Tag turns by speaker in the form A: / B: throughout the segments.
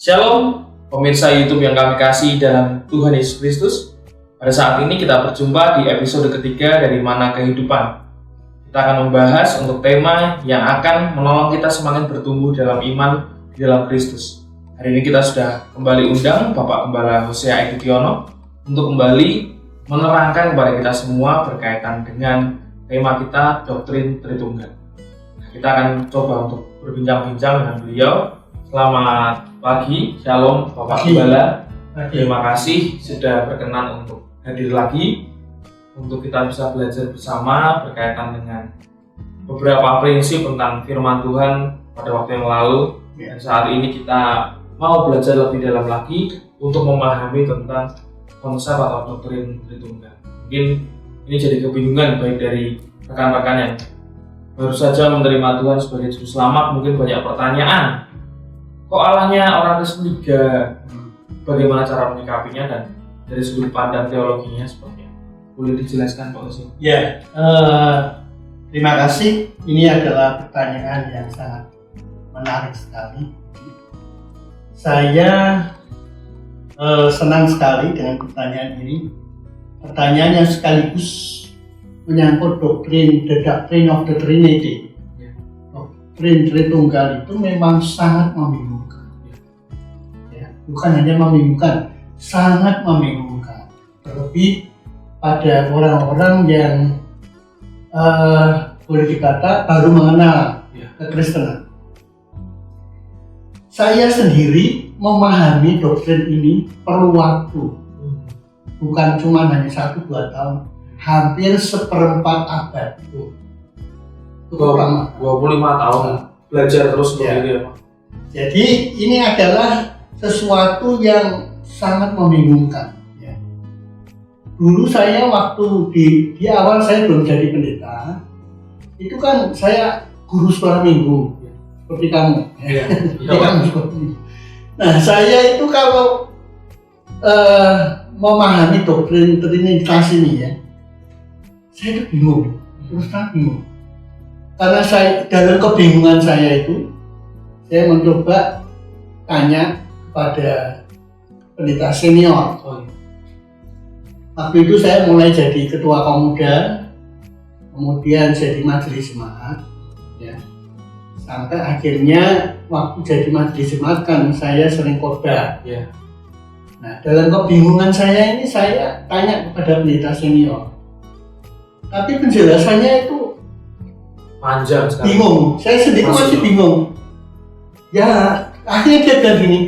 A: Shalom, pemirsa YouTube yang kami kasih dalam Tuhan Yesus Kristus. Pada saat ini kita berjumpa di episode ketiga dari Mana Kehidupan. Kita akan membahas untuk tema yang akan menolong kita semakin bertumbuh dalam iman di dalam Kristus. Hari ini kita sudah kembali undang Bapak Gembala Hosea Edudiono untuk kembali menerangkan kepada kita semua berkaitan dengan tema kita Doktrin Tritunggal. Kita akan coba untuk berbincang-bincang dengan beliau. Selamat pagi, Shalom Bapak Gembala. Terima kasih sudah berkenan untuk hadir lagi untuk kita bisa belajar bersama berkaitan dengan beberapa prinsip tentang firman Tuhan pada waktu yang lalu. Dan saat ini kita mau belajar lebih dalam lagi untuk memahami tentang konsep atau doktrin Tritunggal. Mungkin ini jadi kebingungan baik dari rekan-rekan yang baru saja menerima Tuhan sebagai Juru Selamat. Mungkin banyak pertanyaan. Kok Allahnya orang Kristen 3? Bagaimana cara menyikapinya dan dari sudut pandang teologinya seperti apa? Boleh dijelaskan Pak Osi?
B: Ya, terima kasih. Ini adalah pertanyaan yang sangat menarik sekali. Saya senang sekali dengan pertanyaan ini. Pertanyaan yang sekaligus menyangkut doktrin, the doctrine of the Trinity. Doktrin Tritunggal itu memang sangat membingungkan. Bukan hanya membingungkan, sangat membingungkan. Terlebih pada orang-orang yang boleh dikata baru mengenal kekristenan. Saya sendiri memahami doktrin ini perlu waktu. Bukan cuma hanya 1-2 tahun, hampir seperempat abad.
A: 25 tahun belajar terus seperti itu ya Pak.
B: Jadi ini adalah sesuatu yang sangat membingungkan. Ya. Dulu saya waktu di awal saya belum jadi pendeta, itu kan saya guru sekolah minggu, seperti kamu.
A: Ya.
B: Nah saya itu kalau memahami doktrin Trinitas ini ya, saya itu bingung, terus terang bingung. Karena saya dalam kebingungan saya itu, saya mencoba tanya pada pendeta senior. Waktu itu saya mulai jadi ketua kaum muda, kemudian jadi majelis jemaat, ya. Sampai akhirnya waktu jadi majelis jemaat kan saya sering khotbah.
A: Ya.
B: Nah dalam kebingungan saya ini saya tanya kepada pendeta senior, tapi penjelasannya itu
A: panjang sekali.
B: Bingung, saya sendiri masih bingung. Ya akhirnya dia bilang gini,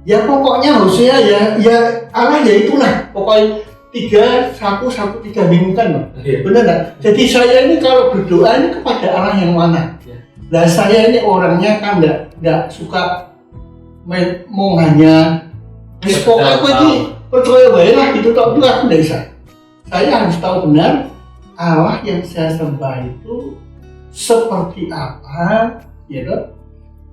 B: ya pokoknya Hosea ya Allah ya itulah, pokoknya 3 bingungkan loh.
A: Iya.
B: Benar nggak? Jadi saya ini kalau berdoa ini kepada Allah yang mana? Nah saya ini orangnya kan nggak suka mau hanya pokoknya aku ini percaya baik lah gitu, tapi aku nggak bisa. Saya harus tahu benar Allah yang saya sembah itu seperti apa, ya kan?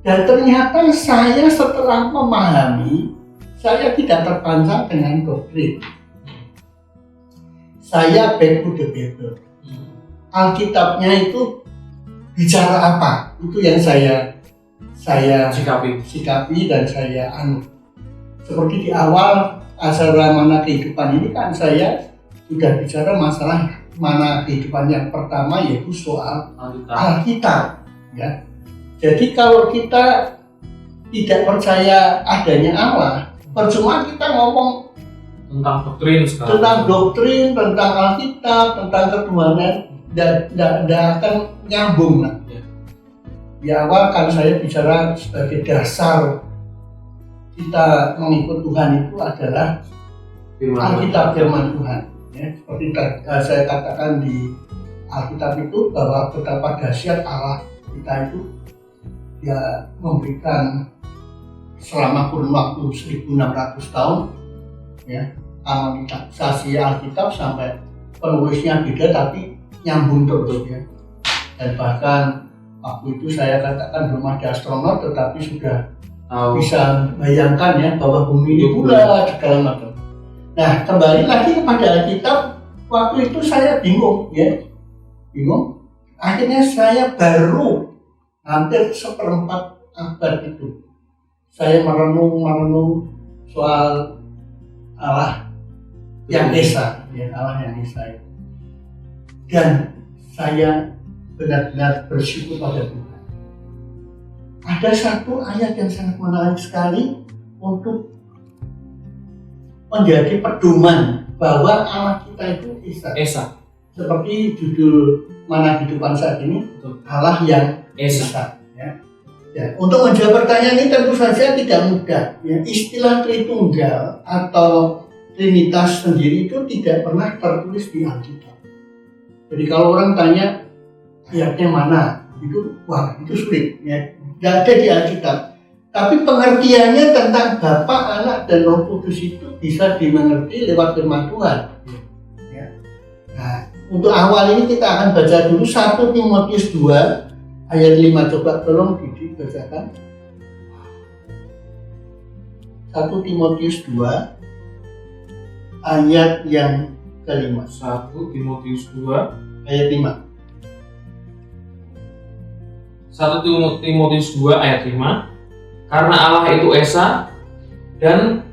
B: Dan ternyata saya setelah memahami, saya tidak terpancang dengan doktrin. Saya back to the Bible. Alkitabnya itu bicara apa? Itu yang saya sikapi dan saya anut. Seperti di awal acara Mana Kehidupan ini kan saya sudah bicara masalah mana kehidupan yang pertama, yaitu soal Alkitab. Ya. Jadi kalau kita tidak percaya adanya Allah, percuma kita ngomong
A: tentang doktrin sekarang.
B: Tentang doktrin, tentang Alkitab, tentang ketuhanan, tidak akan nyambung lah. Di awal kan saya bicara sebagai dasar kita mengikut Tuhan itu adalah Alkitab firman Tuhan. Ya, seperti saya katakan di Alkitab itu bahwa betapa dahsyat Allah kita itu. Dia memberikan selama kurun waktu 1600 tahun ya, kanonisasi Alkitab sampai penulisnya beda tapi nyambung terus ya. Dan bahkan waktu itu saya katakan belum ada astronot tetapi sudah bisa bayangkan ya bahwa bumi ini bulat segala macam. Nah kembali lagi kepada Alkitab, waktu itu saya bingung ya, bingung. Akhirnya saya baru hampir seperempat abad itu saya merenung soal Allah yang Esa, ya Allah yang Esa itu. Dan saya benar-benar bersyukur pada Tuhan. Ada satu ayat yang sangat menarik sekali untuk menjadi pedoman bahwa Allah kita itu Esa. Seperti judul Mana Kehidupan saat ini, Allah yang Esa. Ya, untuk menjawab pertanyaan ini tentu saja tidak mudah. Ya, istilah Tritunggal atau Trinitas sendiri itu tidak pernah tertulis di Alkitab. Jadi kalau orang tanya ayatnya mana, itu sulit. Ya, tidak ada di Alkitab. Tapi pengertiannya tentang Bapa, Anak, dan Roh Kudus itu bisa dimengerti lewat firman Tuhan. Ya. Nah, untuk awal ini kita akan baca dulu 1 Timotius 2 ayat 5. Coba tolong dibacakan. 1 Timotius 2 ayat yang ke-5.
A: 1 Timotius 2
B: ayat 5.
A: 1 Timotius 2 ayat 5. Karena Allah itu Esa, dan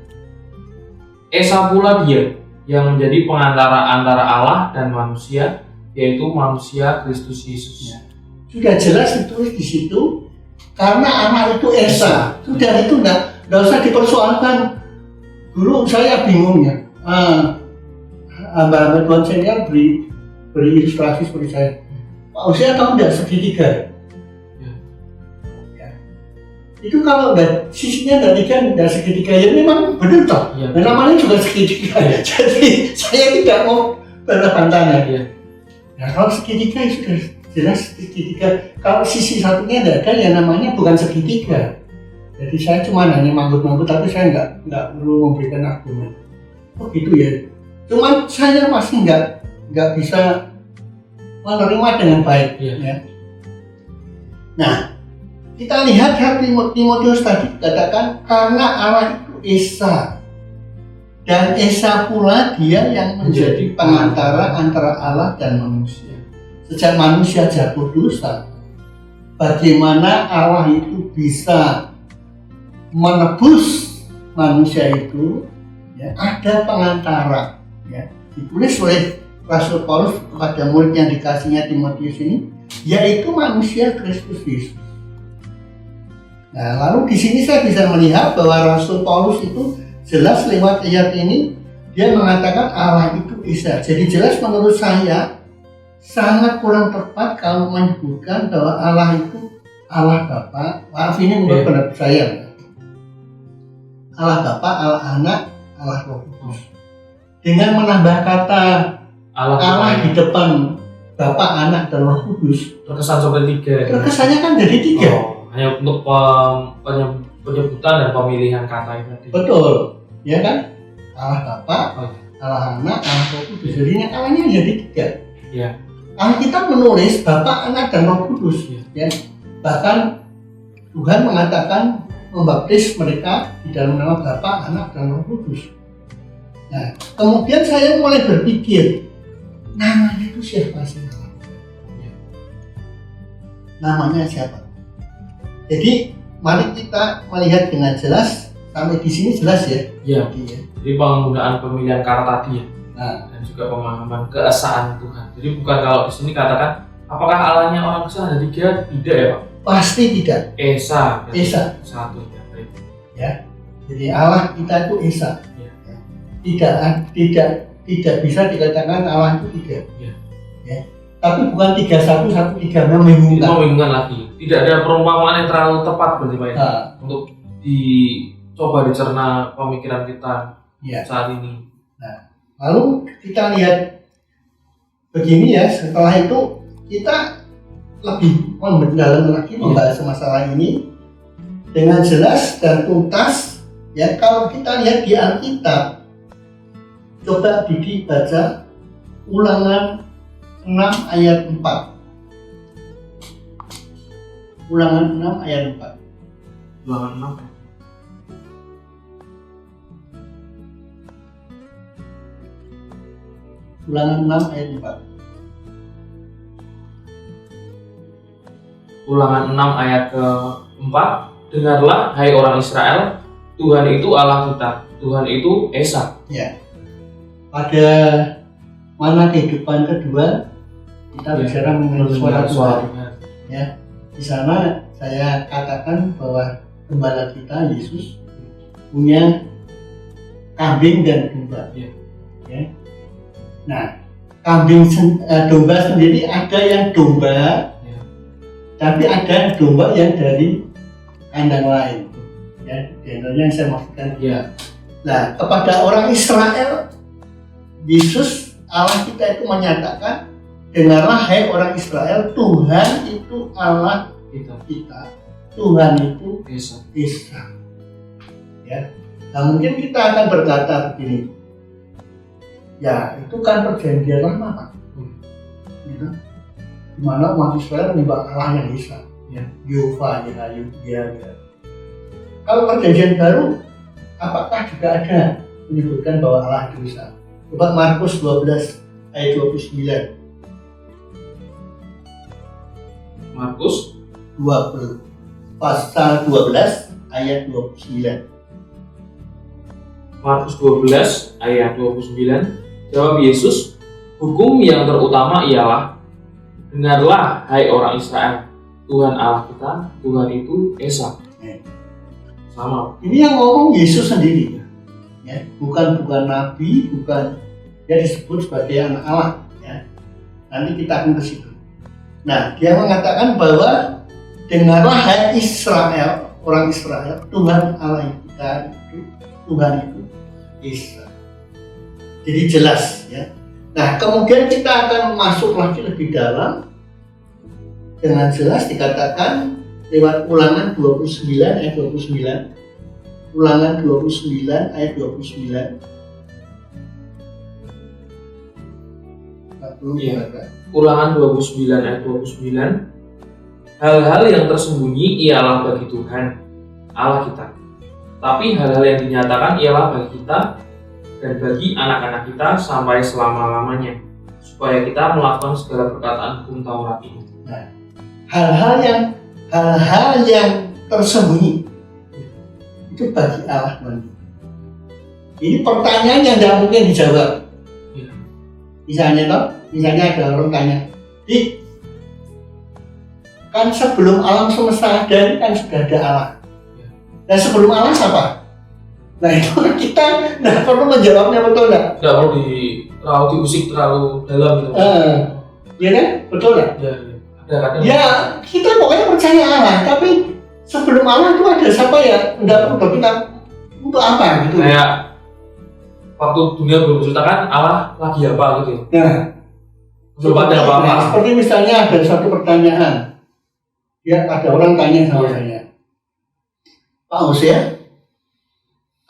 A: Esa pula Dia yang menjadi pengantara antara Allah dan manusia, yaitu manusia Kristus Yesus.
B: Sudah jelas ditulis di situ, karena Allah itu Esa. Sudah itu enggak usah dipersoalkan. Dulu saya bingung ya. Hamba Tuhan senior beri ilustrasi seperti saya. Pak Usia tahu enggak segitiga? Itu kalau sisinya dari kan dari segitiga ya memang benar toh. Ya. Dan namanya juga segitiga. Ya. Jadi saya tidak mau bantah-bantahnya. Ya. Nah kalau segitiga itu sudah jelas segitiga. Kalau sisi satunya ada ya namanya bukan segitiga. Jadi saya cuma hanya manggut-manggut, tapi saya nggak perlu memberikan argumen. Oh gitu ya. Cuman saya masih nggak bisa menerima dengan baik. Ya. Nah. Kita lihat Timotius tadi katakan karena Allah itu Esa, dan Esa pula Dia yang menjadi pengantara antara Allah dan manusia. Sejak manusia jatuh dosa, bagaimana Allah itu bisa menebus manusia itu? Ya, ada pengantara. Ya, ditulis oleh Rasul Paulus kepada murid yang dikasihnya Timotius ini, yaitu manusia Kristus Yesus. Nah, lalu di sini saya bisa melihat bahwa Rasul Paulus itu jelas lewat ayat ini dia mengatakan Allah itu Esa. Jadi jelas menurut saya sangat kurang tepat kalau menyebutkan bahwa Allah itu Allah Bapa. Maaf ini menurut pendapat saya. Allah Bapa, Allah Anak, Allah Roh Kudus. Dengan menambah kata Allah di depan Bapa, Anak, dan Roh Kudus,
A: terkesan seperti 3.
B: Terkesannya kan jadi 3.
A: Hanya untuk penyebutan dan pemilihan kata itu tadi.
B: Betul, ya kan? Allah Bapa, Allah Anak, Allah Roh Kudus. Jadinya Allahnya jadi 3.
A: Ya.
B: Alkitab menulis Bapa, Anak, dan Roh Kudus. Ya. Bahkan Tuhan mengatakan membaptis mereka di dalam nama Bapa, Anak, dan Roh Kudus. Nah, kemudian saya mulai berpikir, namanya itu siapa sih? Ya. Namanya siapa? Jadi mari kita melihat dengan jelas, sampai di sini jelas ya.
A: Iya. Jadi penggunaan pemilihan kata tadi ya. Nah, dan juga pemahaman keesaan Tuhan. Jadi bukan kalau di sini katakan apakah Allahnya orang kesal ada 3? Tidak ya Pak?
B: Pasti tidak.
A: Esa.
B: Esa.
A: Satu ya.
B: Ya. Jadi Allah kita itu Esa. Ya. Tidak bisa dikatakan Allah itu 3. Ya. Tapi bukan 3-1, 1-3 membingungkan.
A: Itu membingungkan lagi. Tidak ada perumpamaan yang terlalu tepat berarti Pak ya. Untuk dicoba dicerna pemikiran kita saat ini.
B: Nah, lalu kita lihat begini ya. Setelah itu kita lebih mendalam lagi membahas masalah ini dengan jelas dan tuntas. Ya, kalau kita lihat di Alkitab, coba dibaca Ulangan 6 ayat 4. Ulangan 6 ayat 4.
A: Ulangan 6.
B: Ulangan 6 ayat 4.
A: Ulangan 6 ayat ke-4. dengarlah hai orang Israel, Tuhan itu Allah kita, Tuhan itu Esa.
B: Ya. Pada mana kehidupan kedua kita bicara mengenai suara Tuhan. Ya. Di sana saya katakan bahwa gembala kita Yesus punya kambing dan domba.
A: Ya.
B: Ya. Nah, domba sendiri ada yang domba,
A: Ya.
B: tapi ada domba yang dari kandang lain. Ya, contohnya yang saya maksudkan.
A: Ya.
B: Nah, kepada orang Israel, Yesus Allah kita itu menyatakan, dengarlah hai orang Israel, Tuhan itu Allah kita, Tuhan itu
A: Esa.
B: Ya. Nah, mungkin kita akan berkata begini, ya itu kan perjanjian lama Pak, gitu. Di mana umat Israel menyembah Allah yang Esa,
A: Ya.
B: Yehova, ya. Kalau perjanjian baru, apakah juga ada menyebutkan bahwa Allah itu Esa? Coba Markus 12 ayat 29.
A: Markus
B: 20 pasal 12 ayat 29.
A: Markus 12 ayat 29. Jawab Yesus, hukum yang terutama ialah, dengarlah hai orang Israel, Tuhan Allah kita, Tuhan itu Esa. Sama.
B: Ini yang ngomong Yesus sendiri, ya, bukan nabi, bukan dia disebut sebagai anak Allah, ya. Nanti kita akan ke situ. Nah, dia mengatakan bahwa dengarlah hai Israel, orang Israel, Tuhan Allah kita itu, Tuhan itu Esa. Jadi jelas, ya. Nah, kemudian kita akan masuk lagi lebih dalam. Dengan jelas dikatakan lewat Ulangan 29 ayat 29. Ulangan 29 ayat 29.
A: Iya. Ulangan 29 ayat 29. Hal-hal yang tersembunyi ialah bagi Tuhan Allah kita, tapi hal-hal yang dinyatakan ialah bagi kita dan bagi anak-anak kita sampai selama-lamanya, supaya kita melakukan segala perkataan hukum Taurat ini.
B: Nah, hal-hal yang tersembunyi itu bagi Allah. Ini pertanyaan yang tidak mungkin dijawab.
A: Ya.
B: Misalnya ada orang tanya, kan sebelum alam semesta ada ini kan sudah ada Allah. Dan sebelum Allah siapa? Nah itu kita tidak perlu menjawabnya, betul nggak?
A: Tidak perlu diusik terlalu dalam gitu.
B: Ya kan? Betul nggak?
A: Ya. Kadang-kadang.
B: Ya kita pokoknya percaya Allah, tapi sebelum Allah itu ada siapa ya? Tidak perlu kita untuk apa gitu.
A: Kayak waktu dunia belum diciptakan, Allah lagi apa gitu.
B: Nah,
A: belum ada apa-apa.
B: Seperti misalnya ada satu pertanyaan, ya ada orang tanya sama saya, Pak Hosea,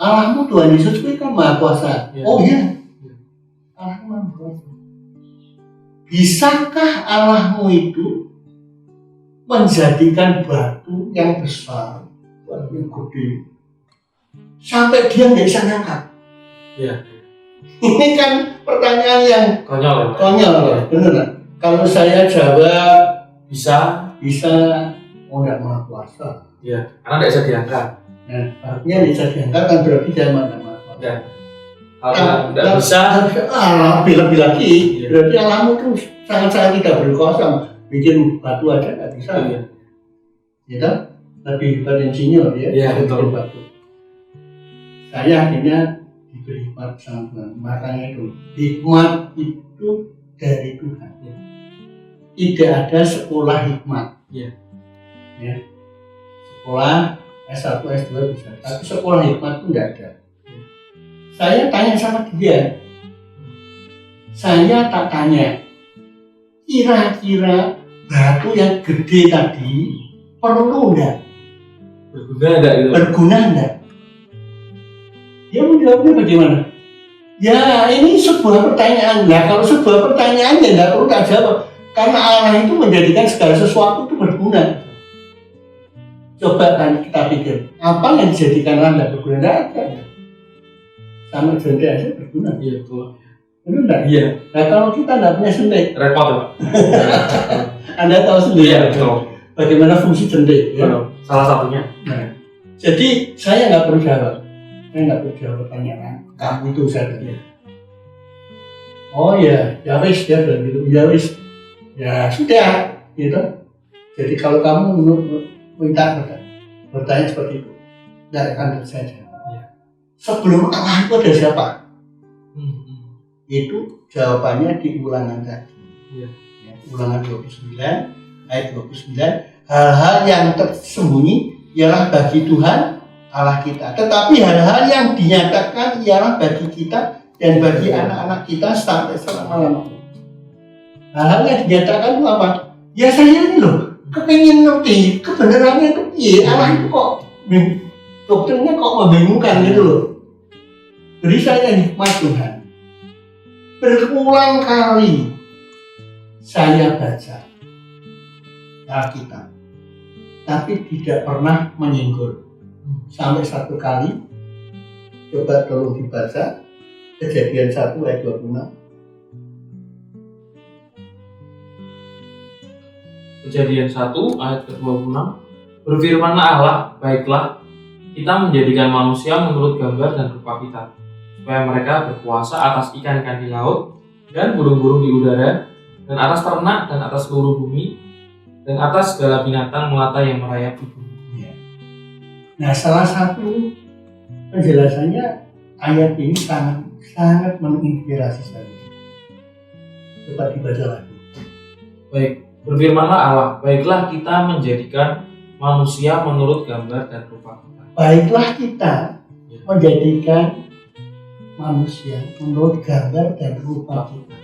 B: Allahmu Tuhan Yesus itu kan Maha Kuasa.
A: Ya.
B: Oh iya, Allahmu Maha Kuasa. Bisakah Allahmu itu menjadikan batu yang besar, batu yang gede, sampai dia nggak bisa ngangkat?
A: Ya.
B: Ini kan pertanyaan yang
A: Konyol.
B: konyol, bener nggak? Kalau saya jawab
A: Bisa.
B: oh nggak Maha Kuasa.
A: Ya. Karena tidak bisa diangkat.
B: Nah, artinya bisa diangkat kan berarti dia mana Maha Kuasa.
A: Ya. Kalau tidak bisa.
B: Lebih lagi,
A: Iya.
B: berarti Allahmu tuh sangat-sangat tidak berkuasa. Bikin batu aja nggak bisa.
A: Iya.
B: Ya, lebih hebat insinyur ya.
A: Iya,
B: bikin
A: betul.
B: batu. Saya akhirnya diberi hikmat sama Tuhan. Makanya itu hikmat itu dari Tuhan.
A: Ya.
B: Tidak ada sekolah hikmat.
A: Ya.
B: Ya. Sekolah S1, S2 bisa, tapi sekolah hikmat itu tidak ada. Saya tanya sama dia, saya tak tanya, kira-kira batu yang gede tadi perlu enggak?
A: Berguna enggak gitu?
B: Berguna enggak? Dia menjawabnya bagaimana? Ya ini sebuah pertanyaan. Nah kalau sebuah pertanyaan ya enggak perlu tak jawab. Karena Allah itu menjadikan segala sesuatu itu berguna. Coba kan kita pikir, apa yang dijadikan Allah enggak berguna? Enggak ada. Sama jende aja berguna.
A: Iya betul.
B: Benar enggak?
A: Iya.
B: Nah kalau kita enggak punya sendiri,
A: Repot ya Pak.
B: Anda tahu sendiri.
A: Iya betul.
B: bagaimana fungsi jentik ya.
A: Salah satunya.
B: Nah, jadi saya nggak perlu jawab. Saya nggak perlu jawab pertanyaan kamu itu saya ya. Oh ya, ya wis dia bilang gitu, ya wis, ya sudah, gitu. Jadi kalau kamu minta bertanya seperti itu, tidak akan terjadi. Ya. Sebelum Allah itu ada siapa? Itu jawabannya di ulangan tadi. Ya, ulangan 29 ayat 29. Hal-hal yang tersembunyi ialah bagi Tuhan Allah kita. Tetapi hal-hal yang dinyatakan ialah bagi kita dan bagi anak-anak kita sampai selama-lamanya. Hal-hal yang dinyatakan itu apa? Ya saya ini loh, kepengen ngerti kebenarannya itu iya, Allah itu kok doktrinnya kok membingungkan gitu loh. Jadi saya nikmat Tuhan. Berulang kali saya baca Alkitab, tapi tidak pernah menyinggung. Sampai satu kali, coba tolong dibaca Kejadian 1 ayat 26.
A: Kejadian 1 ayat ke-26. Berfirmanlah Allah, baiklah kita menjadikan manusia menurut gambar dan rupa kita, supaya mereka berkuasa atas ikan-ikan di laut dan burung-burung di udara, dan atas ternak dan atas seluruh bumi, dan atas segala binatang melata yang merayap di bumi.
B: Ya. Nah, salah satu penjelasannya ayat ini sangat menginspirasi saya. Coba dibaca lagi.
A: Baik, berfirmanlah Allah, baiklah kita menjadikan manusia menurut gambar dan rupa kita.
B: Baiklah kita menjadikan manusia menurut gambar dan rupa kita.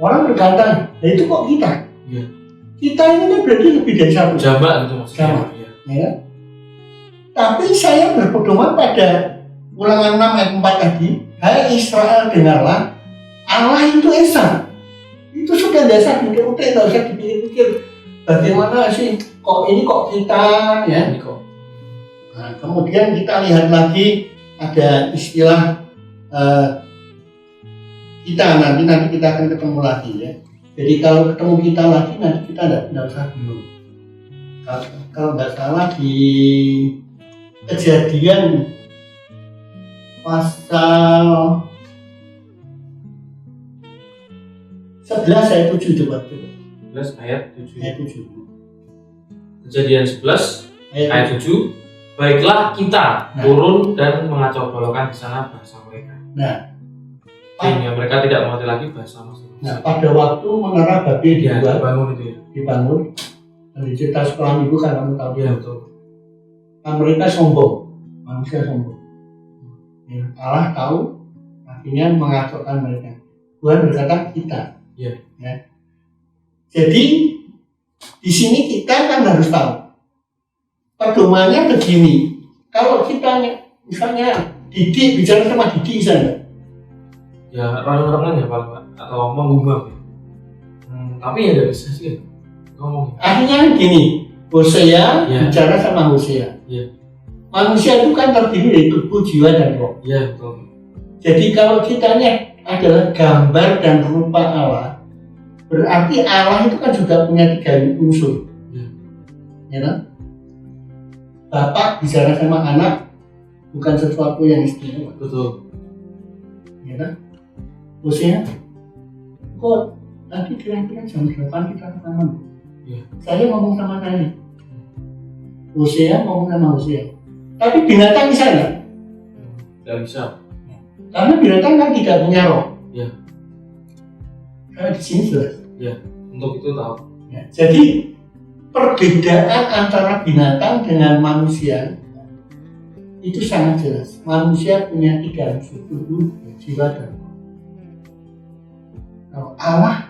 B: Orang berkata, nah itu kok kita?
A: Ya.
B: Kita ini kan berarti lebih dari satu.
A: Jamak gitu maksudnya.
B: Jamak. Ya. Tapi saya berpedoman pada Ulangan 6 ayat 4 tadi. Hai Israel, dengarlah, Allah itu Esa. Itu sudah dasar udah tidak usah dipikir-pikir. Bagaimana sih kok kita ya? Ini kok. Nah, kemudian kita lihat lagi ada istilah kita nanti kita akan ketemu lagi ya. Jadi kalau ketemu kita lagi nanti kita tidak usah bingung. Kalau nggak salah di Kejadian pasal 11 ayat 7 coba.
A: 11 ayat 7.
B: Ayat 7.
A: Kejadian 11 ayat 7. Baiklah kita turun dan mengacau balokkan di sana bahasa mereka.
B: Nah,
A: sehingga mereka tidak mengerti lagi bahasa masing-masing.
B: Nah, pada waktu menara Babel
A: dibangun itu ya.
B: Dibangun. Dan cerita sekolah minggu kan kamu tahu
A: ya, betul.
B: Kan mereka sombong, manusia sombong. Ya, Allah tahu, akhirnya mengacaukan mereka. Tuhan berkata kita.
A: Ya.
B: Jadi di sini kita kan harus tahu. Pedomannya begini. Kalau kita misalnya Didi bicara sama Didi misalnya.
A: Ya orang-orang ya Pak, atau mengubah. Tapi ya tidak bisa sih ngomong.
B: Akhirnya gini, Hosea bicara sama Hosea.
A: Ya.
B: Manusia itu kan terdiri dari tubuh, jiwa, dan roh.
A: Iya, betul.
B: Jadi kalau kitanya adalah gambar dan rupa Allah, berarti Allah itu kan juga punya 3 unsur. Ya kan? Bapak bicara sama anak bukan sesuatu yang istimewa.
A: Betul.
B: Ya kan? Hosea, kok tadi kira-kira jam 8 kita rekaman?
A: Ya.
B: Saya ngomong sama saya. Hosea ngomong sama Hosea. Tapi binatang bisa nggak?
A: Tidak bisa.
B: Karena binatang kan tidak punya roh.
A: Ya.
B: Karena di sini jelas.
A: Ya, untuk itu tahu.
B: Ya, jadi perbedaan antara binatang dengan manusia itu sangat jelas. Manusia punya 3 unsur, tubuh, jiwa, dan roh. Kalau Allah,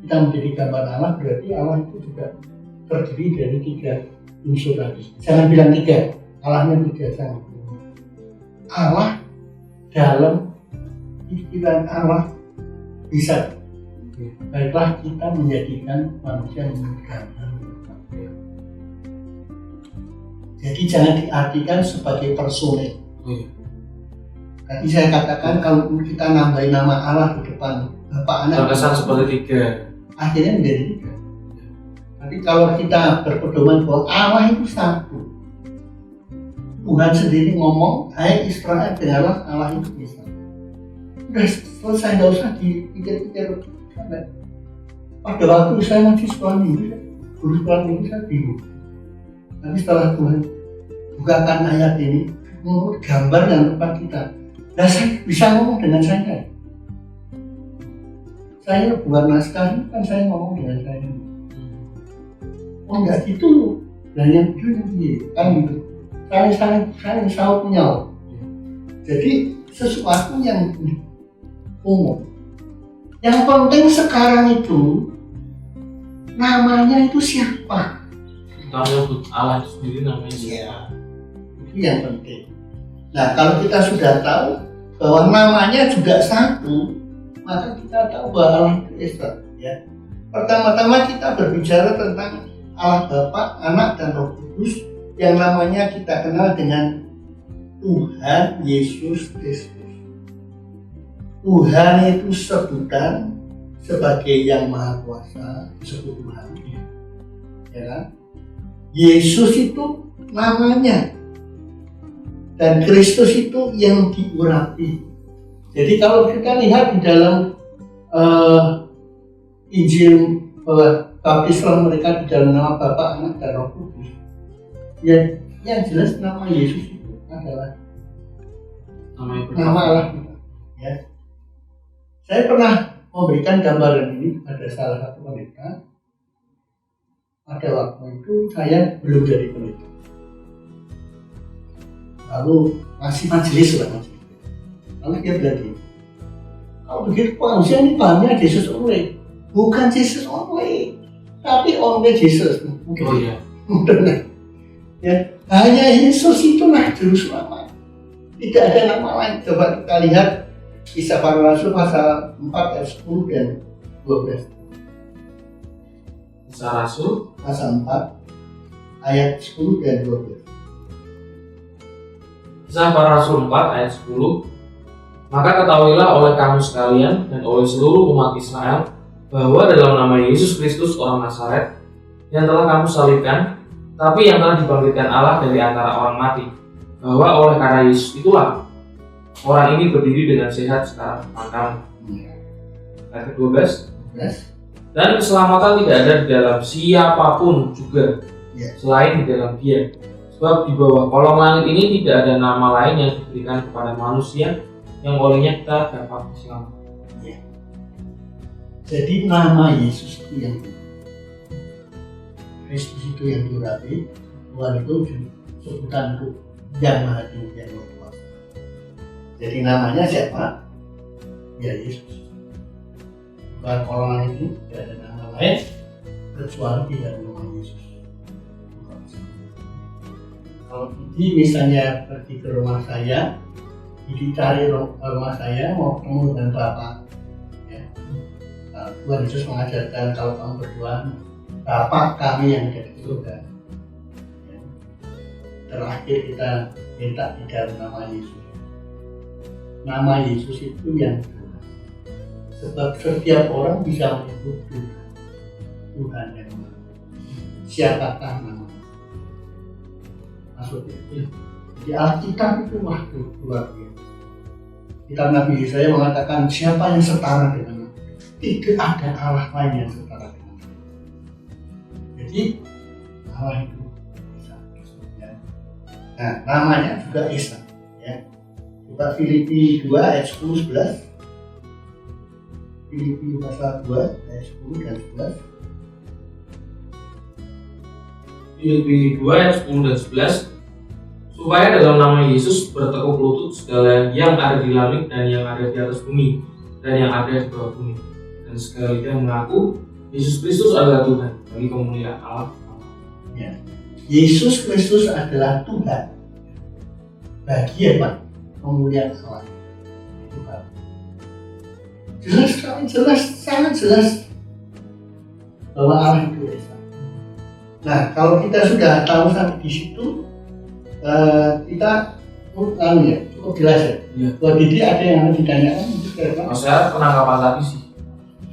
B: kita menjadi gambar Allah, berarti Allah itu juga terdiri dari 3 unsur tadi. Jangan bilang 3. Allahnya 3 sangat. Allah dalam pikiran Allah bisa. Baiklah kita menjadikan manusia menjadi gambar. Jadi jangan diartikan sebagai personil. Tadi saya katakan kalau kita nambahin nama Allah di depan Bapak Anak,
A: terkesan seperti 3.
B: akhirnya menjadi 3. Tapi kalau kita berpedoman bahwa Allah itu satu, Tuhan sendiri ngomong, hai Israel, dengarlah Allah itu bisa. Udah selesai, nggak usah dipikir-pikir. Pada waktu saya masih sekolah minggu, guru sekolah minggu saya bingung. Tapi setelah Tuhan bukakan ayat ini, menurut gambar yang tepat kita, nah saya bisa ngomong dengan saya. Saya buat naskah, kan saya ngomong dengan saya. Oh enggak gitu, dan yang itu kan gitu. Saling saut menyau. Jadi sesuatu yang umum. Yang penting sekarang itu namanya itu siapa?
A: Kita menyebut Allah itu sendiri namanya
B: Ya, itu yang penting. Nah kalau kita sudah tahu bahwa namanya juga satu, maka kita tahu bahwa Allah itu Esa. Ya. Pertama-tama kita berbicara tentang Allah Bapa, Anak, dan Roh Kudus yang namanya kita kenal dengan Tuhan Yesus Kristus. Tuhan itu sebutan sebagai yang Maha Kuasa, disebut Tuhan. Ya kan? Yesus itu namanya, dan Kristus itu yang diurapi. Jadi kalau kita lihat di dalam Injil baptislah mereka di dalam nama Bapa, Anak, dan Roh Kudus. Ya, yang jelas nama Yesus itu adalah nama Allah. Ya. Saya pernah memberikan gambaran ini pada salah satu pendeta. Pada waktu itu saya belum jadi pendeta. Lalu masih majelis lah. Lalu dia bilang, kalau begitu Pak Usia ini pahamnya Yesus only. Bukan Yesus only, tapi only Jesus.
A: Oh iya.
B: Ya, hanya Yesus itulah juru selamat. Tidak ada nama lain. Coba kita lihat Kisah Para Rasul pasal 4 ayat 10 dan 12.
A: Kisah Rasul
B: Pasal 4 ayat 10 dan 12.
A: Kisah Para Rasul 4 ayat 10. Maka ketahuilah oleh kamu sekalian dan oleh seluruh umat Israel bahwa dalam nama Yesus Kristus orang Nazaret yang telah kamu salibkan, tapi yang telah dibangkitkan Allah dari antara orang mati, bahwa oleh karena Yesus itulah orang ini berdiri dengan sehat sekarang depan kamu. Ayat 12. Dan keselamatan tidak ada di dalam siapapun juga selain di dalam Dia, sebab di bawah kolong langit ini tidak ada nama lain yang diberikan kepada manusia yang olehnya kita dapat diselamatkan.
B: Jadi nama Yesus itu yang Kristus itu yang diurapi, Tuhan itu sebutan untuk yang Maha Tinggi yang Maha Kuasa. Jadi namanya siapa? Ya Yesus. Bukan orang ini, tidak ada nama lain kecuali tidak nama Yesus. Kalau Didi misalnya pergi ke rumah saya, Didi cari rumah saya mau ketemu dengan Bapak. Tuhan Yesus mengajarkan kalau kamu berdoa, Bapa kami yang ada di surga. Ya. Terakhir kita minta di dalam nama Yesus. Nama Yesus itu yang jelas. Sebab setiap orang bisa menyebut Tuhan yang mana. Siapakah nama? Maksudnya di Alkitab itu luar biasa. Kitab Nabi Yesaya mengatakan siapa yang setara dengan tidak ada Allah lain yang setara dengan Dia. Jadi Allah itu Esa. Ya. Nah, namanya juga Esa. Ya. Coba Filipi 2 ayat 10-11. Filipi pasal 2 ayat 10 dan 11.
A: Filipi 2 ayat 10 dan 11. Supaya dalam nama Yesus bertekuk lutut segala yang ada di langit dan yang ada di atas bumi dan yang ada di bawah bumi, dan segala lidah mengaku Yesus Kristus adalah Tuhan bagi kemuliaan Allah.
B: Ya. Yesus Kristus adalah Tuhan bagi apa? Kemuliaan Allah. Tuhan. Jelas sekali, sangat jelas bahwa Allah itu Esa. Nah, kalau kita sudah tahu sampai di situ, kita cukup jelas ya. Buat Didi ada yang harus ditanyakan?
A: Saya penangkapan tadi sih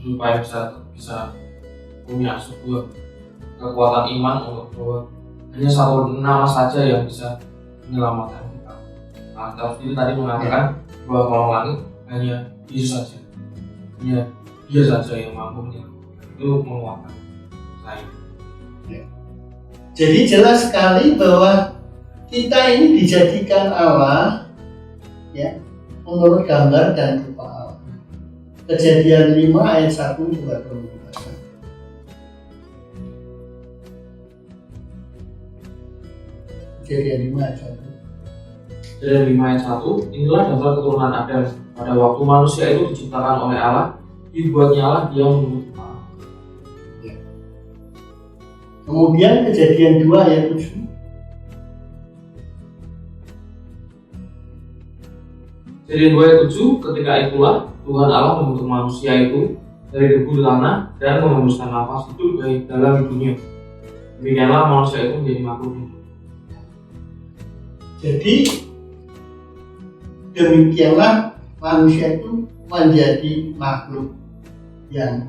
A: supaya bisa punya sebuah kekuatan iman bahwa hanya satu nama saja yang bisa menyelamatkan kita. Nah, Alkitab itu tadi mengatakan bahwa kolong langit hanya Yesus saja, hanya Dia saja yang mampu menyelamatkan. Itu menguatkan saya.
B: Jadi jelas sekali bahwa kita ini dijadikan Allah ya menurut gambar dan rupa Allah. Kejadian 5 ayat 1 juga berkata. Kejadian 5 ayat 1.
A: Kejadian 5 ayat 1, inilah daftar keturunan Adam. Pada waktu manusia itu diciptakan oleh Allah, dibuatnya Allah dia menurut Allah.
B: Kemudian kejadian 2 ayat 7.
A: Kejadian 2 ayat 7, ketika itulah Tuhan Allah membentuk manusia itu dari debu tanah dan mengembuskan nafas hidup dari dalam dunia. Demikianlah manusia itu menjadi makhluk hidup.
B: Jadi demikianlah manusia itu menjadi makhluk yang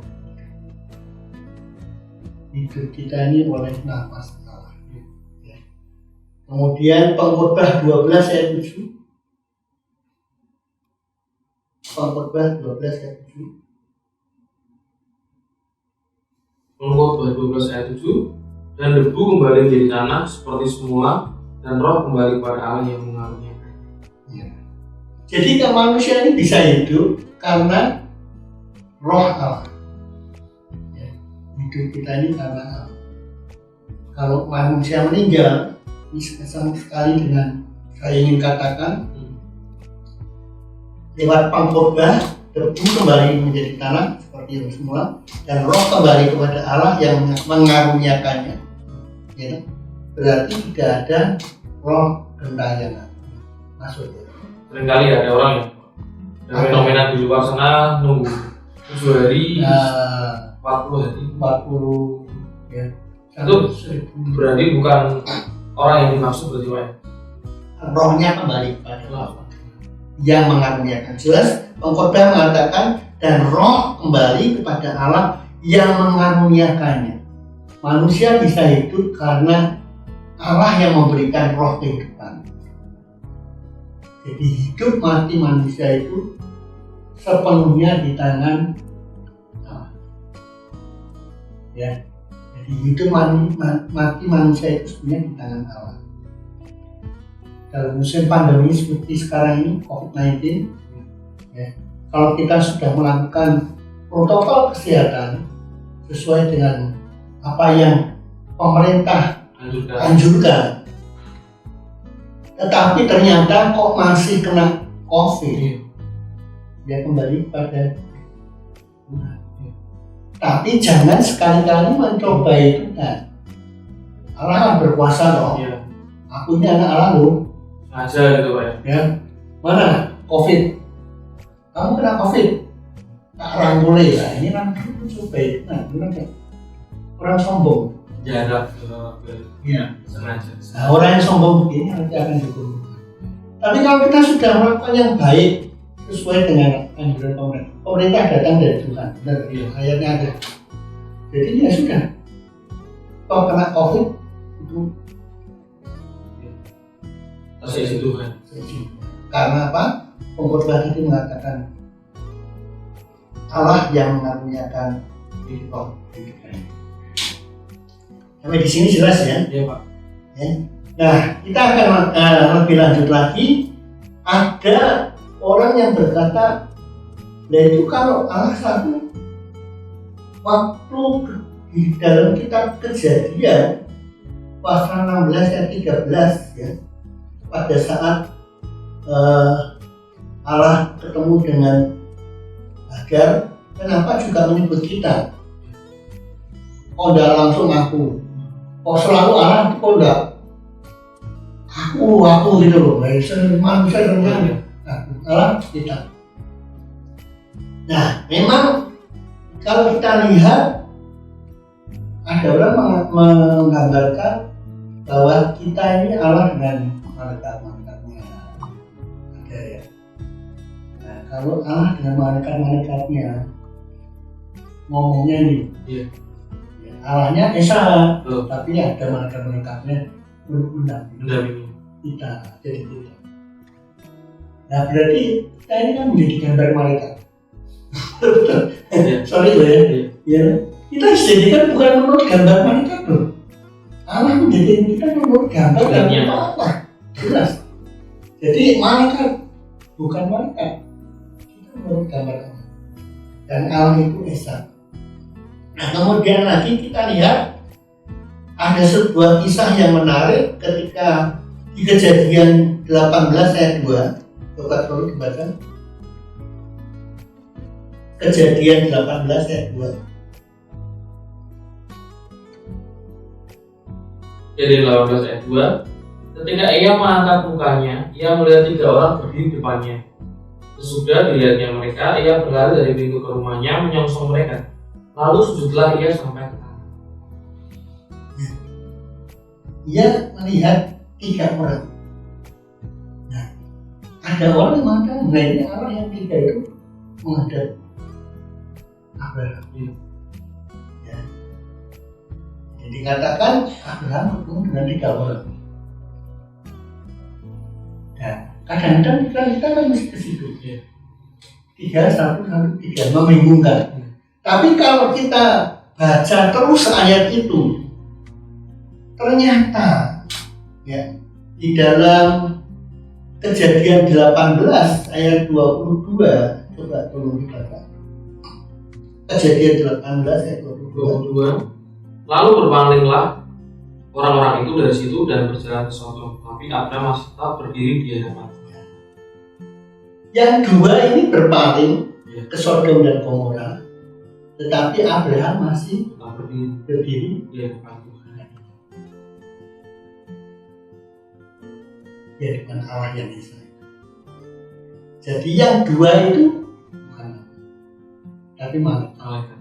B: hidup kita ini oleh nafas Allah. Kemudian Pengkhotbah 12 ayat 7. Pengkhotbah 12 ayat 7.
A: Pengkhotbah 12 ayat 7, dan debu kembali menjadi tanah seperti semula, dan roh kembali kepada Allah yang mengaruniakan.
B: Ya. Jadi manusia ini bisa hidup karena roh Allah. Ya. Hidup kita ini karena Allah. Kalau manusia meninggal, ini sama sekali dengan saya ingin katakan lewat Pengkhotbah debu kembali menjadi tanah seperti yang semula, dan roh kembali kepada Allah yang mengaruniakannya. Ya. Berarti tidak ada roh gentayangan maksudnya.
A: Seringkali ada orang yang ada fenomena di luar sana nunggu 7 hari, 40 hari,
B: 40 ya.
A: Itu berarti bukan orang yang dimaksud berarti Pak.
B: Rohnya kembali kepada Allah yang mengaruniakan. Jelas Pengkhotbah mengatakan dan roh kembali kepada Allah yang mengaruniakannya. Manusia bisa hidup karena Allah yang memberikan roh kehidupan. Jadi hidup mati manusia itu sepenuhnya di tangan Allah. Ya. Jadi hidup mati manusia itu sebenarnya di tangan Allah. Dalam musim pandemi seperti sekarang ini COVID-19, ya, kalau kita sudah melakukan protokol kesehatan sesuai dengan apa yang pemerintah anjurkan, tetapi ternyata kok masih kena COVID, dia kembali pada tapi jangan sekali-kali mencoba itu kan. Allah kan berkuasa loh. Aku ini anak Allah loh.
A: Aja gitu Pak.
B: Ya, mana COVID? Kamu kena COVID? Tak rangkuli ya. Ini kan coba itu, nah, orang sombong.
A: Jarak
B: Iya.
A: Sengaja.
B: Nah, orang yang sombong begini nanti akan dihukum. Tapi kalau kita sudah melakukan yang baik sesuai dengan anjuran pemerintah datang dari Tuhan, benar?
A: Iya.
B: Ayatnya ada. Jadi ya sudah. Kalau kena COVID itu
A: Kasih Tuhan.
B: Karena apa? Pengkhotbah itu mengatakan Allah yang mengaruniakan kehidupan. Sampai di sini jelas ya?
A: Iya Pak.
B: Ya. Nah, kita akan lebih lanjut lagi. Ada orang yang berkata, nah itu kalau Allah satu waktu di dalam kitab Kejadian pasal 16 ayat 13 ya, pada saat Allah ketemu dengan Hagar, kenapa juga menyebut kita? Oh, enggak langsung aku. Oh, selalu Allah itu kok enggak? Aku gitu loh. Manusia sebenarnya. Nah, Allah kita. Nah, memang kalau kita lihat ada orang menggambarkan bahwa kita ini Allah dengan malaikat-malaikatnya. Ada ya. Nah, kalau Allah dengan malaikat-malaikatnya ngomongnya nih,
A: Iya.
B: ya, Allahnya Esa,
A: Betul.
B: tapi ada malaikat-malaikatnya
A: Mendampingi.
B: kita, jadi kita. Nah berarti kita ini kan menjadi gambar malaikat.
A: Iya.
B: Sorry loh ya.
A: Iya.
B: Ya, kita dijadikan bukan menurut gambar malaikat loh. Allah menjadikan kita menurut gambar dan
A: Iya.
B: Allah. Jelas. Jadi malaikat bukan malaikat. Kita menurut gambar Allah. Dan Allah itu Esa. Nah kemudian lagi kita lihat ada sebuah kisah yang menarik ketika di Kejadian 18 ayat 2. Coba tolong dibaca. Kejadian 18 ayat 2.
A: Jadi 18 ayat 2. Ketika ia mengangkat mukanya, ia melihat 3 orang berdiri di depannya. Sesudah dilihatnya mereka, ia berlari dari pintu ke rumahnya menyongsong mereka. Lalu sujudlah ia sampai ke tanah.
B: Ia melihat 3 orang. Nah, ada orang yang mengatakan, nah ini orang yang 3 itu menghadap Abraham. Ya. Jadi dikatakan Abraham bertemu dengan 3 orang. Nah, kadang-kadang kita kan mesti ke situ. 3, 1, 1, 3, membingungkan. Tapi kalau kita baca terus ayat itu, ternyata ya di dalam Kejadian 18 ayat 22, coba tolong dibaca. Kejadian 18 ayat 22.
A: Lalu berpalinglah orang-orang itu dari situ dan berjalan ke Sodom, tapi Abraham masih tetap berdiri di hadapannya.
B: Yang 2 ini berpaling ke Sodom dan Gomora, tetapi Abraham masih
A: Tetap berdiri
B: berdiri
A: di hadapan Tuhan.
B: di depan Allah yang Esa. Jadi yang 2 itu bukan Allah, tapi malaikat.
A: Malaikat.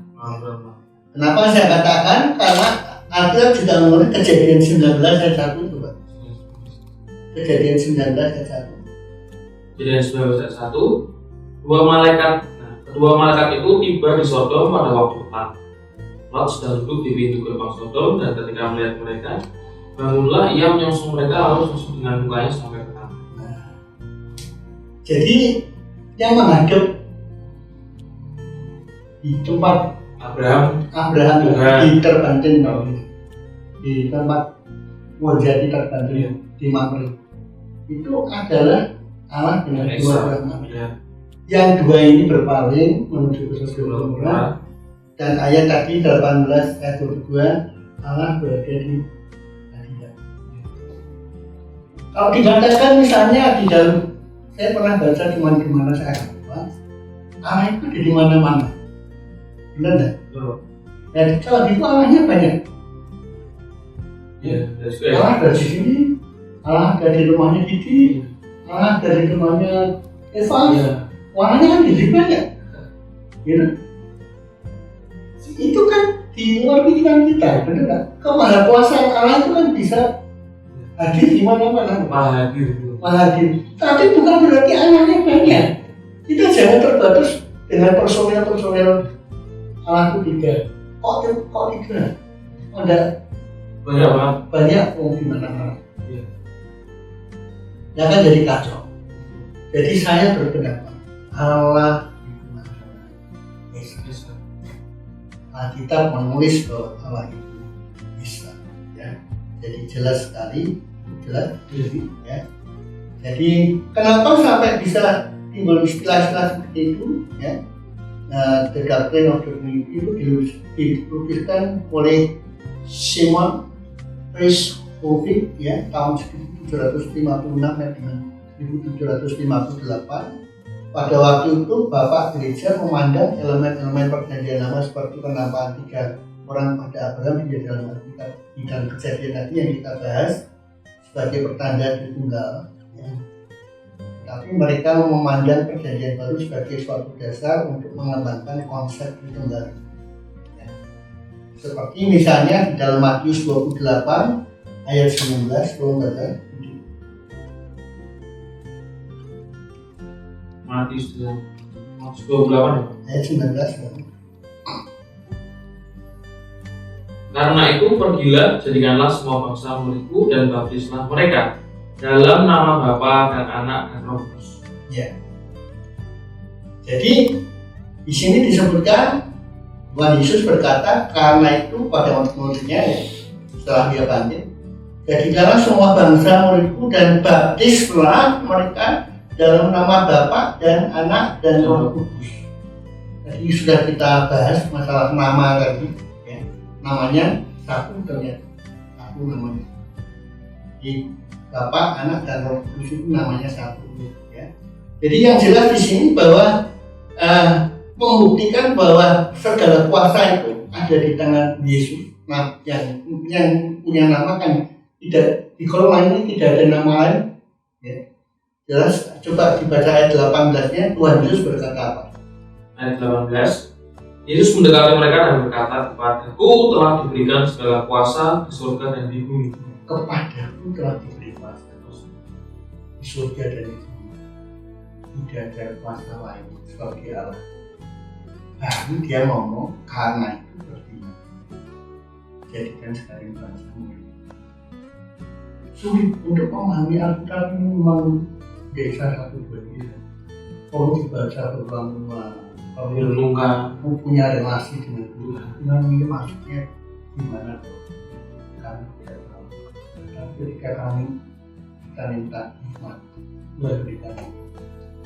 B: Kenapa saya katakan? Karena Alkitab juga mengurus Kejadian 19 ayat 1 coba. Kejadian 19 ayat 1.
A: Jadi 19 ayat 1, kedua malaikat itu tiba di Sodom pada waktu petang. Lot sedang duduk di pintu gerbang Sodom, dan ketika melihat mereka, bangunlah ia menyongsong mereka lalu sujud dengan mukanya sampai ke tanah.
B: Jadi yang menghadap di tempat
A: Abraham
B: Tuhan di terbanting di tempat wajah terbanting di Mamre itu adalah Allah dengan 2 orang malaikat. Yang 2 ini berpaling menuju ke Sodom dan Gomora, dan ayat tadi 18 ayat 22 Allah berada di hadirat. Kalau dikatakan misalnya di dalam, saya pernah baca di mana saya lupa, Allah itu di mana-mana. Benar enggak? Dan kalau gitu Allahnya banyak. Allah ada di sini, Allah ada di rumahnya Didi, Allah ada di rumahnya Eva. Allahnya kan di banyak. Gitu. Itu kan di luar pikiran kita, benar enggak? Kemahakuasaan Allah itu kan bisa hadir di mana-mana. Hadir. Tapi bukan berarti Allahnya banyak. Kita jangan terbatas dengan personel Allah itu 3. Kok 3? Ada banyak di mana-mana. Ya kan jadi kacau. Jadi saya berpendapat Allah itu adalah Esa. Alkitab menulis bahwa Allah itu Esa. Ya. Jadi jelas sekali, jelas. Ya. Jadi kenapa sampai bisa timbul istilah-istilah seperti itu? Ya. The Doctrine of the Trinity itu dilukiskan oleh Simon Presswovic ya tahun 1756 dengan 1758. Pada waktu itu Bapak Gereja memandang elemen-elemen perjanjian lama seperti penampakan 3 orang pada Abraham di dalam Alkitab di dalam Kejadian tadi yang kita bahas sebagai pertanda Tritunggal. Ya. Tapi mereka memandang perjanjian baru sebagai suatu dasar untuk mengembangkan konsep Tritunggal. Ya. Seperti misalnya di dalam Matius 28 ayat 19, tolong baca.
A: Matius 28
B: ayat 19.
A: Karena itu pergilah, jadikanlah semua bangsa muridku dan baptislah mereka dalam nama Bapa dan Anak dan Roh Kudus.
B: Ya. Jadi di sini disebutkan Tuhan Yesus berkata, karena itu pada murid-muridnya ya, setelah dia bangkit, jadikanlah semua bangsa muridku dan baptislah mereka dalam nama Bapa dan Anak dan Roh Kudus. Jadi sudah kita bahas masalah nama tadi, ya. Namanya satu ternyata, satu namanya. Di Bapa, Anak dan Roh Kudus itu namanya satu, ya. Jadi yang jelas di sini bahwa membuktikan bahwa segala kuasa itu ada di tangan Yesus. Nah, yang punya nama kan tidak di kolom ini tidak ada nama lain, ya. Jelas, coba dibaca ayat 18-nya, Tuhan Yesus berkata apa?
A: Ayat 18, Yesus mendekati mereka dan berkata, kepadaku telah diberikan segala kuasa di surga dan di bumi.
B: Kepadaku telah diberi kuasa di surga dan di bumi. Tidak ada kuasa lain seperti Allah. Baru dia ngomong, karena itu bertindak. Jadikan sekali bangsa murid. Sulit untuk memahami Alkitab ini memang desa satu dua ini. Perlu dibaca berulang-ulang.
A: Renungkan,
B: punya relasi dengan Tuhan. Tuhan ini maksudnya gimana tuh? Kami tidak tahu. Tapi ketika kita minta hikmat, Tuhan berikan.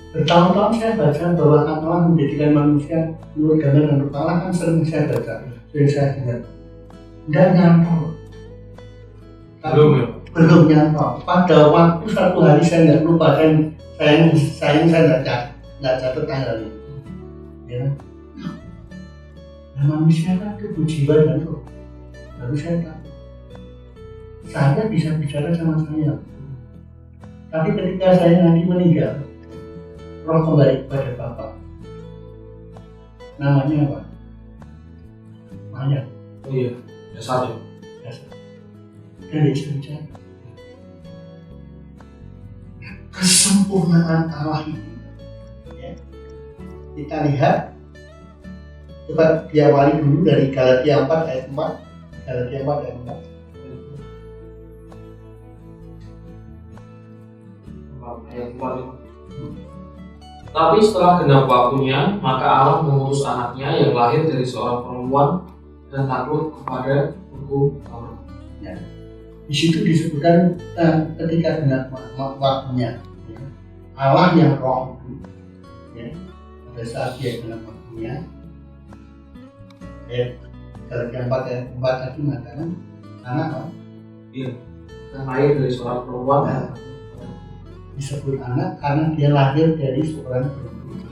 B: Bertahun-tahun saya baca bahwa Allah menjadikan manusia menurut gambar dan rupa Allah, kan sering saya baca, sering saya dengar. Tidak nyantol. Belum nyantol. Pada waktu satu hari saya nggak lupa, saya nggak catat tanggalnya. Ya, nah, manusia kan tubuh jiwa dan roh. Baru saya tahu. Saya bisa bicara sama saya. Tapi ketika saya nanti meninggal, roh kembali kepada Bapa. Namanya apa? Mayat.
A: Oh iya, jasad.
B: Dan dia bicara. Kesempurnaan Allah itu. Kita lihat, coba diawali dulu dari Galatia 4 ayat 4. Galatia 4 ayat
A: 4. Tapi setelah genap waktunya, maka Allah mengutus anaknya yang lahir dari seorang perempuan dan takluk kepada hukum Taurat.
B: Ya. Di situ disebutkan ketika genap waktunya, ya. Allah yang roh itu, ya. Pada saat dia dalam waktunya, Galatia 4 ayat 4 tadi mengatakan anak apa?
A: Iya, yang lahir dari seorang perempuan.
B: Nah, disebut anak karena dia lahir dari seorang perempuan.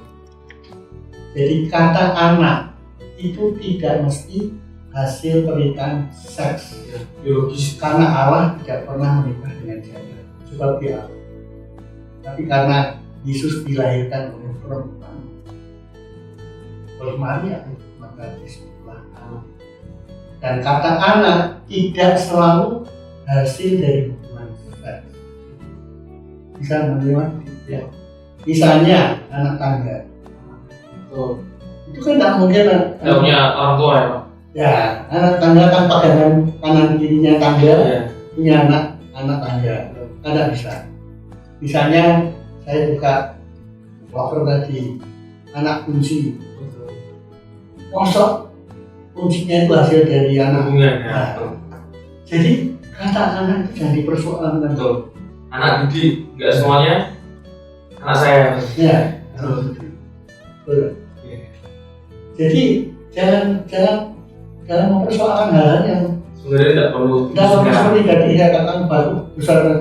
B: Jadi kata anak itu tidak mesti hasil pernikahan seks,
A: Ya, biologis.
B: karena Allah tidak pernah menikah dengan janda, sebab dia Allah. Tapi karena Yesus dilahirkan oleh perempuan, oleh Maria, maka disebutlah anak. Dan kata anak tidak selalu hasil dari hubungan seks. Bisa menerima? Ya. Misalnya anak tangga.
A: Oh.
B: Itu kan tidak mungkin.
A: Tidak punya orang tua ya Pak?
B: Ya, anak tangga kan pegangan kanan kirinya tangga,
A: Ya.
B: punya anak tangga. Tidak bisa. Misalnya saya buka locker tadi, anak kunci. Mosok kuncinya itu hasil dari anak.
A: Nah,
B: jadi kata anak itu jangan dipersoalkan.
A: betul. Anak didik, nggak semuanya anak saya.
B: Ya, betul. Jadi jangan mempersoalkan hal-hal yang
A: Sebenarnya tidak perlu.
B: seperti tadi saya katakan baru besar dan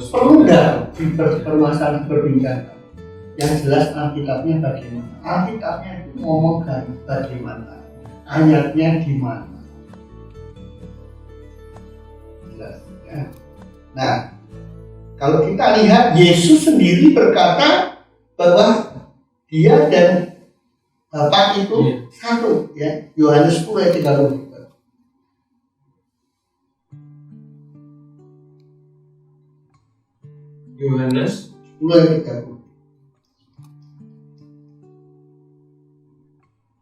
B: perlu nggak dipermasalahan perbincangan. Yang jelas Alkitabnya bagaimana? Alkitabnya itu ngomongkan bagaimana, ayatnya di mana. Jelas. Ya. Nah, kalau kita lihat Yesus sendiri berkata bahwa dia dan Bapa itu satu, ya. Yohanes 10 ayat 30.
A: Yohanes
B: 10 ayat 30.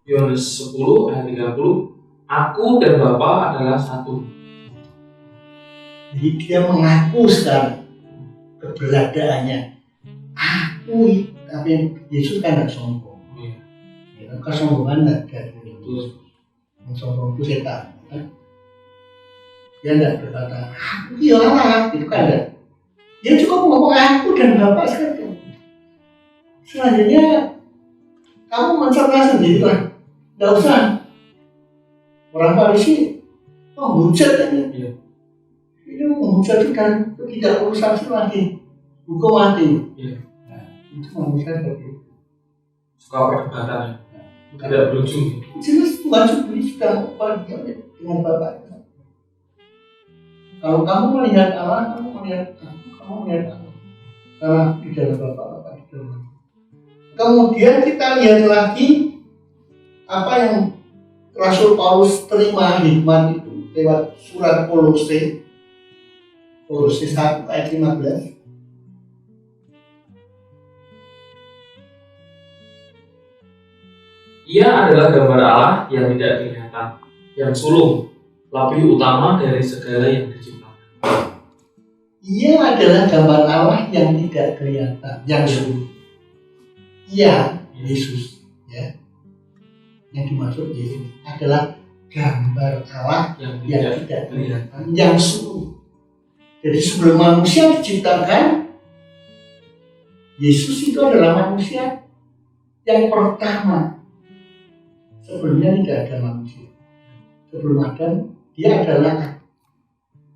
A: Yohanes 10 ayat 30. Aku dan Bapa adalah satu.
B: Jadi dia mengaku sekarang keberadaannya. Aku, tapi Yesus kan tidak sombong. Ya, kesombongan tidak dari Yesus. Yang sombong itu setan. Kan? Dia tidak berkata, aku ya Allah, itu kan tidak. Dia cukup ngomong aku dan Bapak sekalian. Selanjutnya kamu mencerna sendiri lah, tidak usah. Orang Farisi menghujat ini.
A: Iya.
B: Ini menghujat dan tidak urusan lagi, hukum mati.
A: Iya.
B: Nah, itu manusia seperti itu.
A: Suka perdebatan ya. Tidak berujung.
B: Jelas Tuhan sendiri sudah bahagia dengan Bapaknya. Kalau kamu melihat Allah, kamu melihat aku, kamu melihat Allah. Karena di dalam Bapak di dalam. Kemudian kita lihat lagi apa yang Rasul Paulus terima hikmat itu lewat surat Kolose 1 ayat 15.
A: Ia adalah gambar Allah yang tidak kelihatan, yang sulung, lebih utama dari segala yang diciptakan.
B: Ia adalah gambar Allah yang tidak kelihatan, yang sulung. Ia, Yesus, ya. Yang dimaksud Yesus adalah gambar Allah yang tidak kelihatan, yang sulung. Jadi sebelum manusia diciptakan, Yesus itu adalah manusia yang pertama. Sebelumnya tidak ada manusia. Sebelum Adam, dia adalah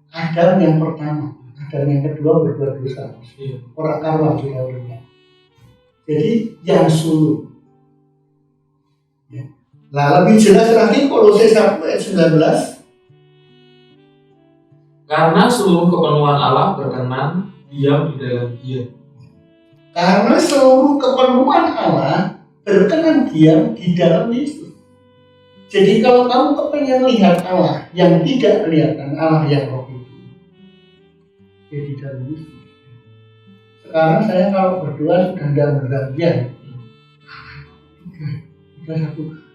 B: Adam yang pertama. Adam yang kedua berbuat dosa. Orang karuan sudah berbuat. Jadi yang sulung. Ya. Nah, lebih jelas lagi Kolose 1 ayat 19.
A: Karena seluruh kepenuhan Allah berkenan diam di dalam Dia.
B: Karena seluruh kepenuhan Allah berkenan diam di dalam Yesus. Jadi kalau kamu kepengen lihat Allah yang tidak kelihatan, Allah yang roh itu, ya di dalam Yesus. Sekarang saya kalau berdoa sudah tidak bergantian.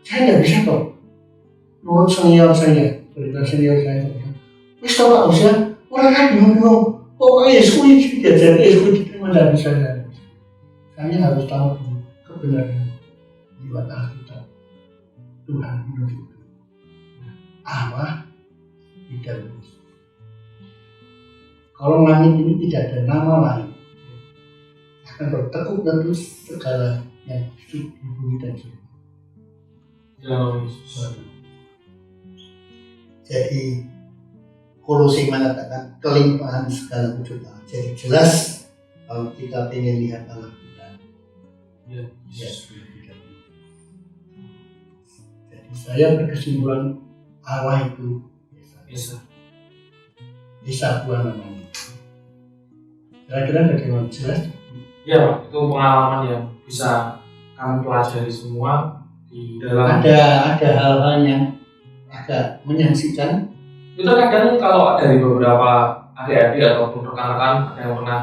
B: Saya tidak bisa kok. Menurut senior saya, berita senior saya, wis tau Pak Usia, orang kan bingung. Pokoknya Yesus itu diajar, Yesus itu tidak bisa. Saya harus tahu kebenaran lewat Alkitab. Tuhan menunjukkan Allah di dalam Yesus. Kalau langit ini tidak ada nama lain, akan bertekuk lutut segala yang hidup di bumi dan surga.
A: Dalam Yesus.
B: Jadi Kolose mengatakan kelimpahan segala wujud Allah. Jadi jelas kalau kita ingin lihat Allah kita,
A: Ya.
B: Jadi saya berkesimpulan Allah itu Esa Tuhan namanya. Kira-kira bagaimana jelas?
A: Ya, itu pengalaman yang bisa kami pelajari semua di dalam.
B: Ada hal-hal yang agak menyaksikan.
A: Itu kadang kalau dari beberapa adik-adik ataupun rekan-rekan ada yang pernah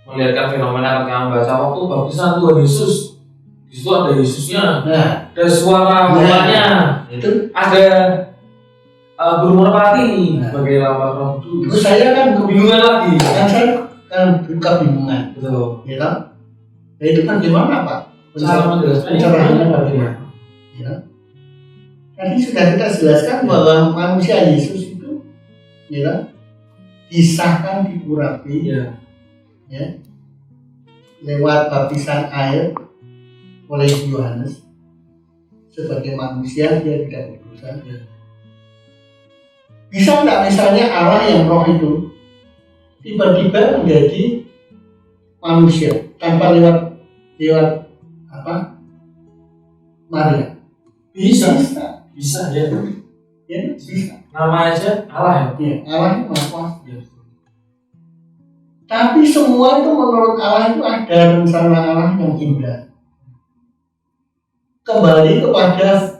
A: melihatkan fenomena ketika membaca waktu baptisan Tuhan Yesus. Di situ ada Yesusnya, ada suara mulanya,
B: itu
A: ada burung merpati sebagai lambang roh kudus.
B: Itu saya kan
A: kebingungan lagi.
B: Kan saya kan kebingungan.
A: Betul.
B: Ya kan? Nah, itu kan gimana Pak?
A: Pencerahannya bagaimana?
B: Ya. Tadi sudah kita jelaskan bahwa manusia Yesus itu, ya kan, disahkan di urapi, ya, lewat baptisan air oleh Yohanes. Sebagai manusia dia tidak berdosa. Ya. Bisa nggak misalnya Allah yang roh itu tiba-tiba menjadi manusia tanpa lewat apa? Maria? Bisa
A: ya.
B: Ya, bisa.
A: Nama aja Allah ya.
B: Allah itu Maha Kuasa. Ya. Tapi semua itu menurut Allah itu ada rencana Allah yang indah. Kembali kepada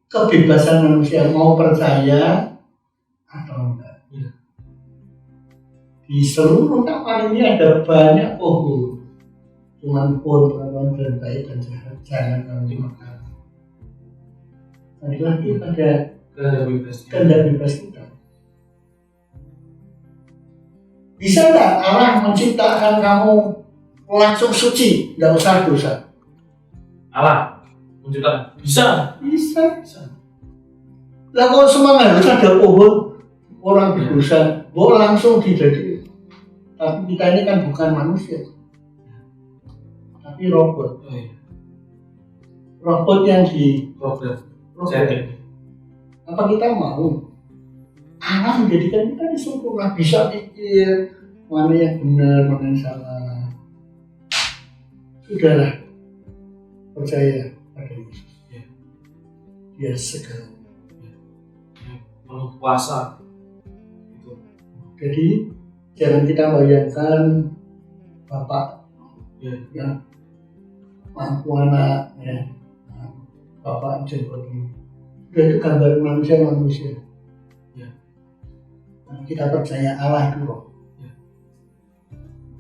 B: kebebasan manusia mau percaya atau enggak. Ya. Di seluruh taman ini ada banyak pohon. Cuman pohon perawan dan baik dan jahat jangan kamu dimakan. Lagi pada kehendak bebas kita. Bisa nggak Allah menciptakan kamu langsung suci, nggak usah dosa?
A: Allah menciptakan bisa.
B: Lah kalau semangat harus ada pohon orang berdosa, langsung dijadi. Tapi kita ini kan bukan manusia, tapi robot. Robot yang di
A: Robot.
B: Apa kita mau? Allah menjadikan kita ini sempurna, bisa pikir mana yang benar, mana yang salah. Sudahlah, percaya pada Yesus. Dia segala.
A: Penuh kuasa. Gitu.
B: Jadi jangan kita bayangkan Bapak yang mampu anak, Bapak Jokowi. Itu gambar manusia. Kita percaya Allah itu roh.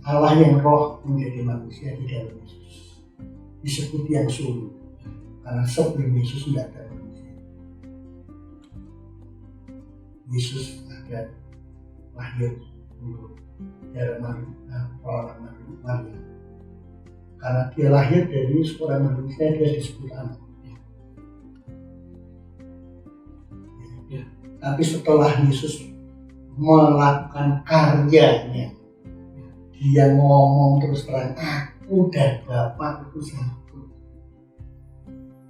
B: Allah yang roh menjadi manusia di dalam Yesus. Disebut yang sulung. Karena sebelum Yesus tidak ada manusia. Yesus ada lahir dalam orang Maria. Karena dia lahir dari seorang manusia, dia disebut anak. Tapi setelah Yesus melakukan karyanya, dia ngomong terus terang, aku dan Bapak itu satu.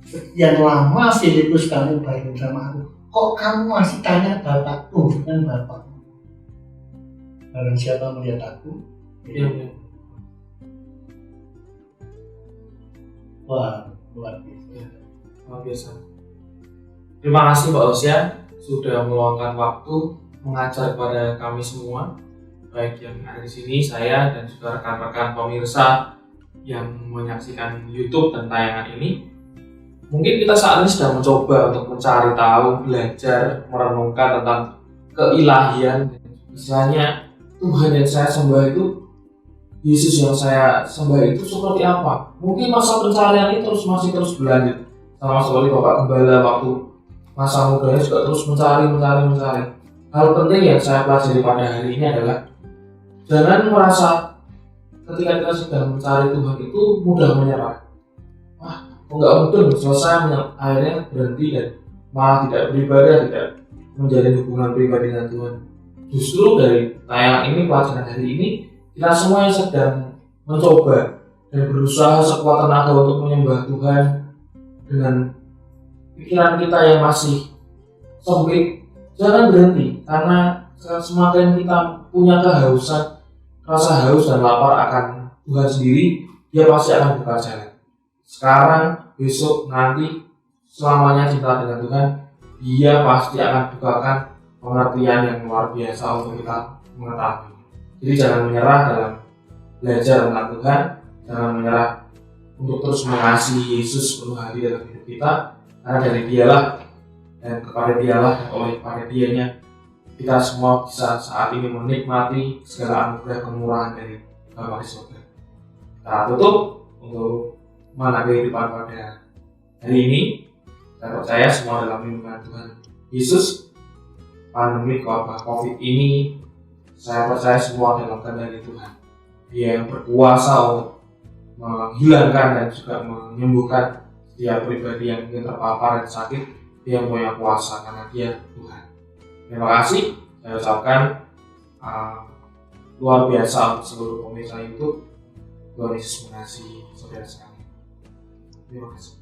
B: Sekian lama Filipus kamu bareng sama aku, kok kamu masih tanya Bapakku bukan Bapakku? Barang siapa melihat aku? Wah, luar
A: biasa. Terima kasih Pak Osian sudah meluangkan waktu mengajar kepada kami semua, baik yang ada di sini, saya dan juga rekan-rekan pemirsa yang menyaksikan YouTube dan tayangan ini. Mungkin kita saat ini sedang mencoba untuk mencari tahu, belajar, merenungkan tentang keilahian. Misalnya Tuhan yang saya sembah itu, Yesus yang saya sembah itu seperti apa? Mungkin masa pencarian ini masih terus berlanjut. Sama seperti Bapak Gembala waktu masa mudanya juga terus mencari. Hal penting yang saya pelajari pada hari ini adalah jangan merasa ketika kita sedang mencari Tuhan itu mudah menyerah. Enggak mungkin selesai, akhirnya berhenti dan malah tidak beribadah, tidak menjalin hubungan pribadi dengan Tuhan. Justru dari tayangan ini, pelajaran hari ini, kita semua yang sedang mencoba dan berusaha sekuat tenaga untuk menyembah Tuhan dengan pikiran kita yang masih sempit, jangan berhenti, karena semakin kita punya kehausan, rasa haus dan lapar akan Tuhan sendiri, dia pasti akan buka jalan. Sekarang, besok, nanti, selamanya cinta dengan Tuhan, dia pasti akan bukakan pengertian yang luar biasa untuk kita mengetahui. Jadi jangan menyerah dalam belajar tentang Tuhan, jangan menyerah untuk terus mengasihi Yesus penuh hati dalam hidup kita, karena dari dialah dan kepada dialah dan oleh kepada dianya kita semua bisa saat ini menikmati segala anugerah kemurahan dari Bapa di surga. Kita tutup untuk mana kehidupan pada hari ini. Saya percaya semua dalam lindungan Tuhan Yesus. Pandemi wabah COVID ini, saya percaya semua dalam kehendak Tuhan. Dia yang berkuasa untuk menghilangkan dan juga menyembuhkan setiap pribadi yang mungkin terpapar dan sakit. Dia punya kuasa karena dia Tuhan. Terima kasih, saya ucapkan luar biasa untuk seluruh pemirsa YouTube. Tuhan Yesus mengasihi saudara sekalian. Terima kasih.